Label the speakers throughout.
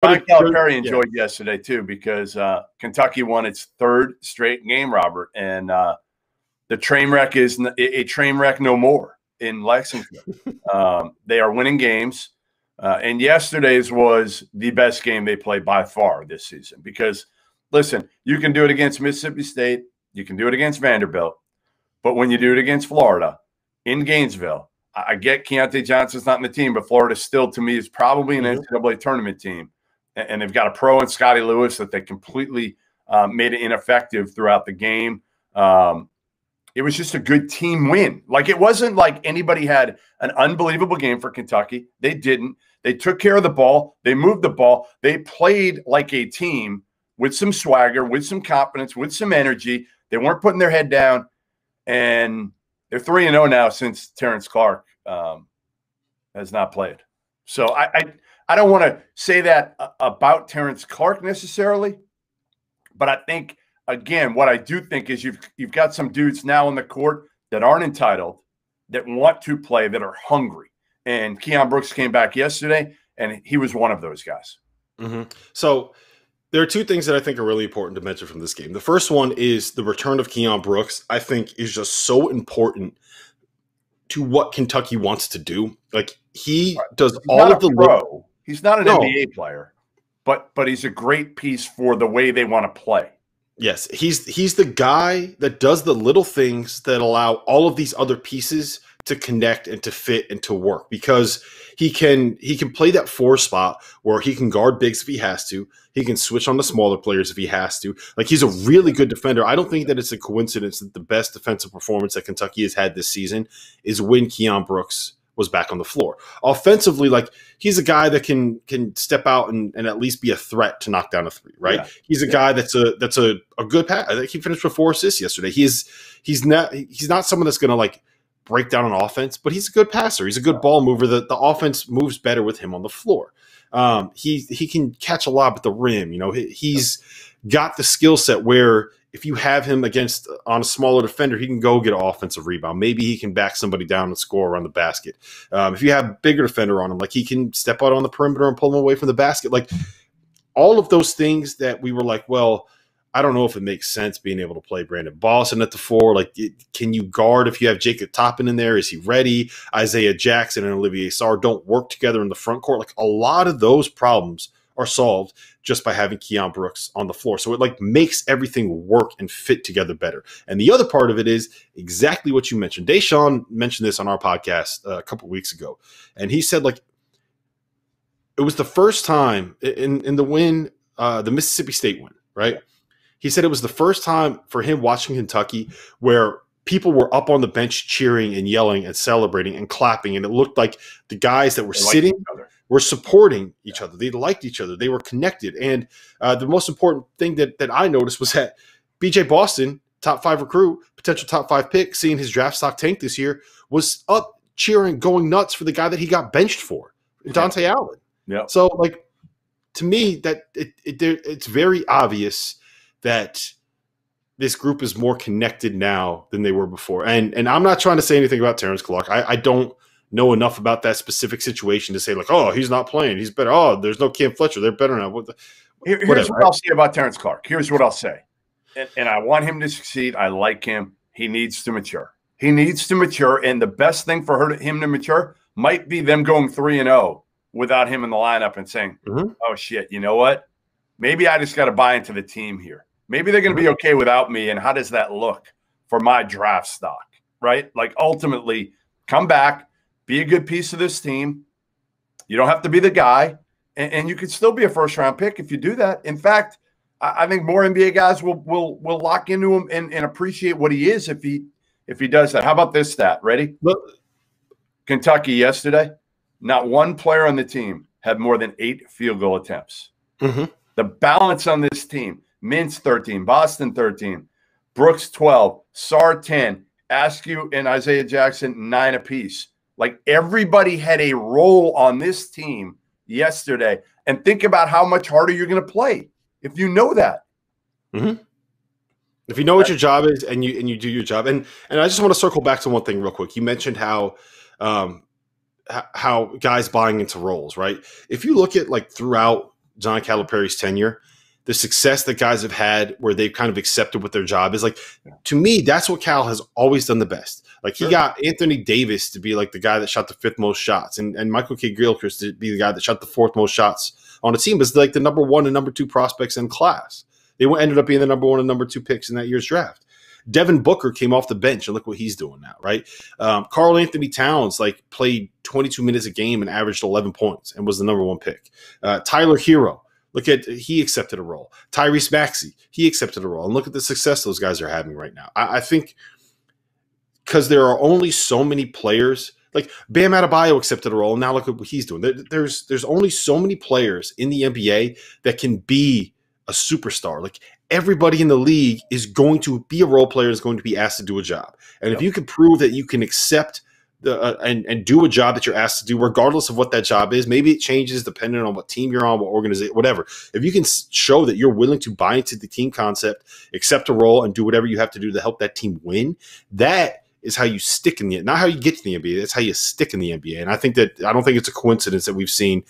Speaker 1: Brian Calipari enjoyed yesterday too because Kentucky won its third straight game, Robert, and the train wreck is a train wreck no more in Lexington. They are winning games, and yesterday's was the best game they played by far this season because, listen, you can do it against Mississippi State, you can do it against Vanderbilt, but when you do it against Florida in Gainesville, I get Keontae Johnson's not in the team, but Florida still, to me, is probably an NCAA tournament team. And they've got a pro in Scotty Lewis that they completely made it ineffective throughout the game. It was just a good team win. Like, it wasn't like anybody had an unbelievable game for Kentucky. They didn't. They took care of the ball. They moved the ball. They played like a team with some swagger, with some confidence, with some energy. They weren't putting their head down. And they're 3-0 now since Terrence Clark has not played. So I don't want to say that about Terrence Clark necessarily, but I think, again, what I do think is you've got some dudes now on the court that aren't entitled, that want to play, that are hungry. And Keion Brooks came back yesterday, and he was one of those guys.
Speaker 2: So there are two things that I think are really important to mention from this game. The first one is the return of Keion Brooks, I think, is just so important to what Kentucky wants to do. Like, he does all of the
Speaker 1: pro. He's not an NBA player, but he's a great piece for the way they want to play.
Speaker 2: Yes, he's the guy that does the little things that allow all of these other pieces to connect and to fit and to work, because he can play that 4 spot where he can guard bigs if he has to. He can switch on the smaller players if he has to. Like, he's a really good defender. I don't think that it's a coincidence that the best defensive performance that Kentucky has had this season is when Keion Brooks was back on the floor. Offensively, like, he's a guy that can step out and at least be a threat to knock down a 3, right? Yeah. He's a guy that's a good pass. I think he finished with 4 assists yesterday. He's not someone that's going to, like, break down on offense, but he's a good passer. He's a good ball mover. The offense moves better with him on the floor. He can catch a lob at the rim. You know, he's got the skill set where if you have him on a smaller defender, he can go get an offensive rebound. Maybe he can back somebody down and score around the basket. If you have a bigger defender on him, like, he can step out on the perimeter and pull him away from the basket. Like, all of those things that we were like, well, I don't know if it makes sense being able to play Brandon Boston at the 4. Like, can you guard if you have Jacob Toppin in there? Is he ready? Isaiah Jackson and Olivier Sarr don't work together in the front court. Like, a lot of those problems are solved just by having Keion Brooks on the floor. So it, like, makes everything work and fit together better. And the other part of it is exactly what you mentioned. Deshaun mentioned this on our podcast a couple weeks ago. And he said, like, it was the first time in the win, the Mississippi State win, right? He said it was the first time for him watching Kentucky where people were up on the bench cheering and yelling and celebrating and clapping. And it looked like the guys that were sitting were supporting each other. They liked each other. They were connected. And the most important thing that I noticed was that BJ Boston, top 5 recruit, potential top 5 pick, seeing his draft stock tank this year, was up cheering, going nuts for the guy that he got benched for, Dante Allen. Yeah. So, like, to me, that it's very obvious that this group is more connected now than they were before. And I'm not trying to say anything about Terrence Clark. I don't know enough about that specific situation to say, like, oh, he's not playing, he's better. Oh, there's no Cam Fletcher, they're better now.
Speaker 1: Here's what I'll say about Terrence Clark. Here's what I'll say. And I want him to succeed. I like him. He needs to mature. He needs to mature. And the best thing for him to mature might be them going 3-0 without him in the lineup and saying, oh, shit, you know what? Maybe I just got to buy into the team here. Maybe they're going to be okay without me, and how does that look for my draft stock, right? Like, ultimately, come back, be a good piece of this team. You don't have to be the guy, and you could still be a first-round pick if you do that. In fact, I think more NBA guys will lock into him and appreciate what he is if he does that. How about this stat? Ready? Look. Kentucky yesterday, not one player on the team had more than 8 field goal attempts. The balance on this team, Mintz 13, Boston 13, Brooks 12, Sarr 10, Askew and Isaiah Jackson 9 apiece. Like, everybody had a role on this team yesterday. And think about how much harder you're going to play if you know that.
Speaker 2: If you know what your job is and you do your job. And I just want to circle back to one thing real quick. You mentioned how guys buying into roles, right? If you look at, like, throughout John Calipari's tenure, the success that guys have had where they've kind of accepted what their job is. Like, to me, that's what Cal has always done the best. Like, he got Anthony Davis to be like the guy that shot the 5th most shots, and Michael Kidd-Gilchrist to be the guy that shot the 4th most shots on a team, as like the number 1 and number 2 prospects in class. They ended up being the number 1 and number 2 picks in that year's draft. Devin Booker came off the bench, and look what he's doing now, right? Karl Anthony Towns like played 22 minutes a game and averaged 11 points and was the number 1 pick. Tyler Hero, he accepted a role. Tyrese Maxey, he accepted a role. And look at the success those guys are having right now. I think because there are only so many players, like Bam Adebayo accepted a role, and now look at what he's doing. There's only so many players in the NBA that can be a superstar. Like, everybody in the league is going to be a role player, is going to be asked to do a job. And if you can prove that you can accept and do a job that you're asked to do, regardless of what that job is, maybe it changes depending on what team you're on, what organization, whatever. If you can show that you're willing to buy into the team concept, accept a role, and do whatever you have to do to help that team win, that is how you stick in the – not how you get to the NBA. That's how you stick in the NBA. And I don't think it's a coincidence that we've seen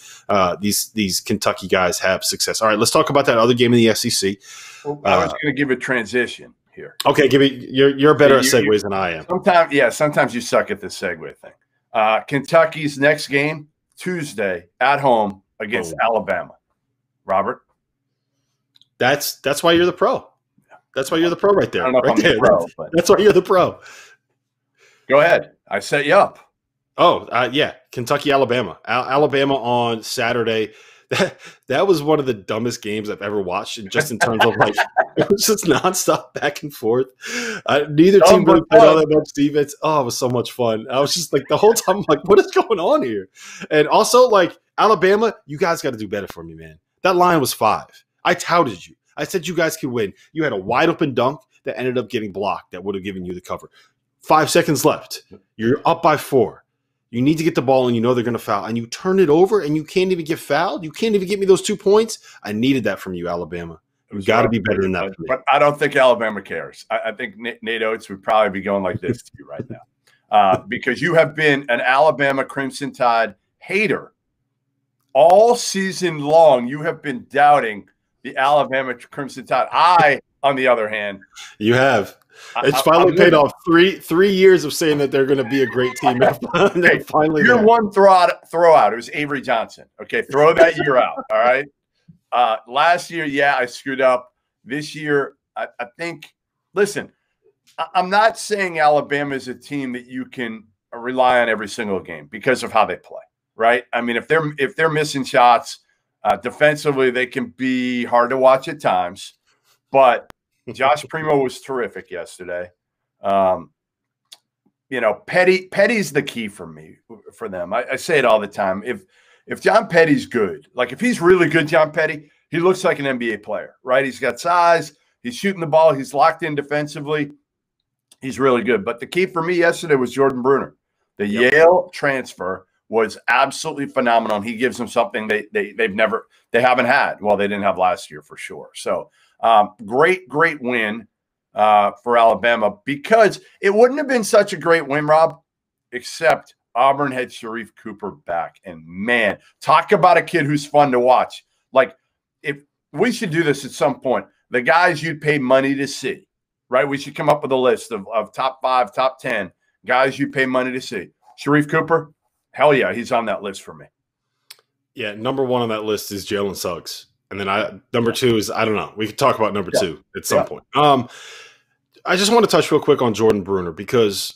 Speaker 2: these Kentucky guys have success. All right, let's talk about that other game in the SEC.
Speaker 1: Well, I was going to give a transition here.
Speaker 2: Okay, give me. You're better at segues than I am.
Speaker 1: Sometimes you suck at the segue thing. Kentucky's next game Tuesday at home against Alabama. Robert,
Speaker 2: that's why you're the pro. That's why you're the pro right there.
Speaker 1: I don't know
Speaker 2: right
Speaker 1: if I'm
Speaker 2: there.
Speaker 1: the pro, but
Speaker 2: that's why you're the pro.
Speaker 1: Go ahead. I set you up.
Speaker 2: Oh, yeah. Kentucky, Alabama. Alabama on Saturday. That was one of the dumbest games I've ever watched, just in terms of like it was just nonstop back and forth. Neither team really played all that much defense. Oh, it was so much fun. I was just like the whole time, I'm like, what is going on here? And also, like, Alabama, you guys got to do better for me, man. That line was 5. I touted you. I said you guys could win. You had a wide open dunk that ended up getting blocked that would have given you the cover. 5 seconds left. You're up by 4. You need to get the ball, and you know they're going to foul, and you turn it over, and you can't even get fouled. You can't even get me those 2 points. I needed that from you, Alabama. You got to be better than that.
Speaker 1: But I don't think Alabama cares. I think Nate Oates would probably be going like this to you right now, because you have been an Alabama Crimson Tide hater all season long. You have been doubting the Alabama Crimson Tide. I, on the other hand,
Speaker 2: you have. It's finally paid off. 3 years of saying that they're going to be a great team.
Speaker 1: Hey, finally, year one throw out. It was Avery Johnson. Okay, throw that year out. All right. Last year, yeah, I screwed up. This year, I think. Listen, I'm not saying Alabama is a team that you can rely on every single game because of how they play. Right. I mean, if they're missing shots defensively, they can be hard to watch at times, but Josh Primo was terrific yesterday. Petty's the key for them. I say it all the time. If John Petty's good, like if he's really good, John Petty, he looks like an NBA player, right? He's got size. He's shooting the ball. He's locked in defensively. He's really good. But the key for me yesterday was Jordan Bruner. The Yale transfer was absolutely phenomenal. And he gives them something they haven't had. Well, they didn't have last year for sure. So great win for Alabama, because it wouldn't have been such a great win, Rob, except Auburn had Sharife Cooper back. And man, talk about a kid who's fun to watch. Like, if we should do this at some point, the guys you'd pay money to see, right? We should come up with a list of top 5, top 10 guys you'd pay money to see. Sharife Cooper, hell yeah, he's on that list for me.
Speaker 2: Yeah, number 1 on that list is Jalen Suggs. And then number 2 is, I don't know. We could talk about number 2 at some point. I just want to touch real quick on Jordan Bruner, because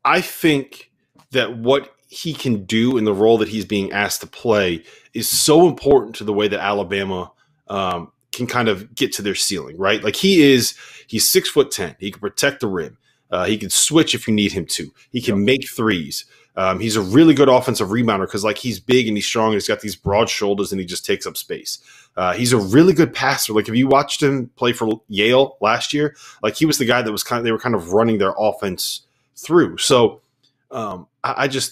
Speaker 2: I think that what he can do in the role that he's being asked to play is so important to the way that Alabama can kind of get to their ceiling, right? Like he's 6'10". He can protect the rim. He can switch if you need him to. He can make threes. He's a really good offensive rebounder because, like, he's big and he's strong and he's got these broad shoulders and he just takes up space. He's a really good passer. Like, if you watched him play for Yale last year, like, he was the guy that was they were kind of running their offense through. So it's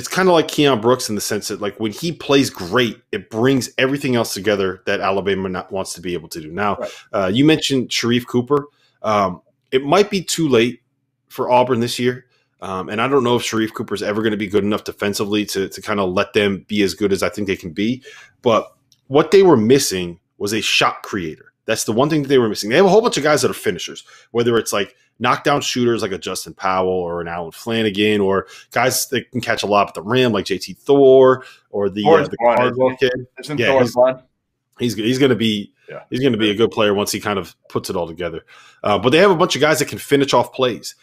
Speaker 2: kind of like Keion Brooks in the sense that, like, when he plays great, it brings everything else together that Alabama wants to be able to do. Now, right. You mentioned Sharife Cooper. It might be too late for Auburn this year. And I don't know if Sharife Cooper is ever going to be good enough defensively to kind of let them be as good as I think they can be. But what they were missing was a shot creator. That's the one thing that they were missing. They have a whole bunch of guys that are finishers, whether it's like knockdown shooters like a Justin Powell or an Alan Flanagan, or guys that can catch a lot at the rim like JT Thor or the Cardwell kid. He's going to be a good player once he kind of puts it all together. But they have a bunch of guys that can finish off plays.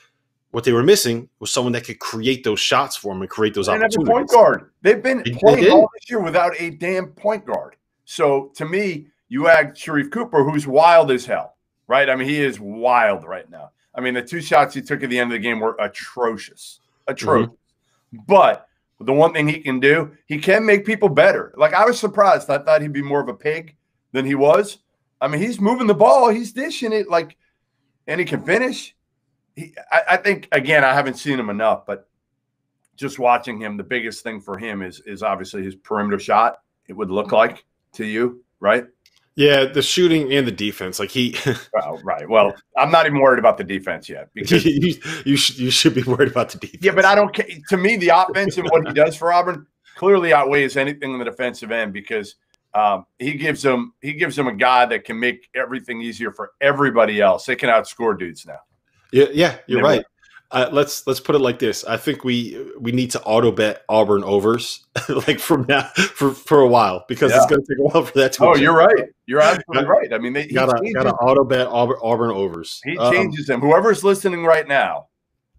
Speaker 2: What they were missing was someone that could create those shots for them and create those opportunities.
Speaker 1: Have a point guard. They've been playing all this year without a damn point guard. So to me, you add Sharife Cooper, who's wild as hell, right? I mean, he is wild right now. I mean, the 2 shots he took at the end of the game were atrocious. But the one thing he can do, he can make people better. Like, I was surprised. I thought he'd be more of a pig than he was. I mean, he's moving the ball. He's dishing it, like, and he can finish. I think, again, I haven't seen him enough, but just watching him, the biggest thing for him is obviously his perimeter shot, it would look like to you, right?
Speaker 2: Yeah, the shooting and the defense. Like
Speaker 1: right. Well, I'm not even worried about the defense yet. Because
Speaker 2: you should be worried about the defense.
Speaker 1: Yeah, but I don't care. To me, the offense and what he does for Auburn clearly outweighs anything on the defensive end, because he gives them a guy that can make everything easier for everybody else. They can outscore dudes now.
Speaker 2: Yeah, you're right. Let's put it like this. I think we need to auto bet Auburn overs like from now for a while, because it's going to take a while for that to.
Speaker 1: Oh, you're right. You're absolutely right. I mean, he
Speaker 2: got to auto bet Auburn overs.
Speaker 1: He changes them. Whoever's listening right now,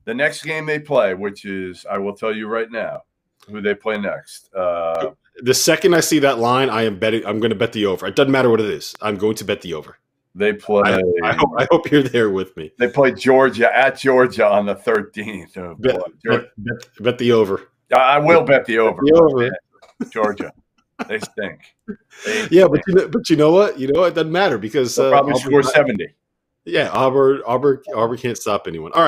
Speaker 1: the next game they play, which is, I will tell you right now, who they play next.
Speaker 2: The second I see that line, I'm going to bet the over. It doesn't matter what it is. I'm going to bet the over.
Speaker 1: They play.
Speaker 2: I hope you're there with me.
Speaker 1: They play Georgia at Georgia on the 13th.
Speaker 2: Bet the over.
Speaker 1: I will bet the over.
Speaker 2: The over.
Speaker 1: Georgia, they stink.
Speaker 2: But you know what? It doesn't matter, because
Speaker 1: they'll probably score 70.
Speaker 2: Yeah, Auburn can't stop anyone. All right.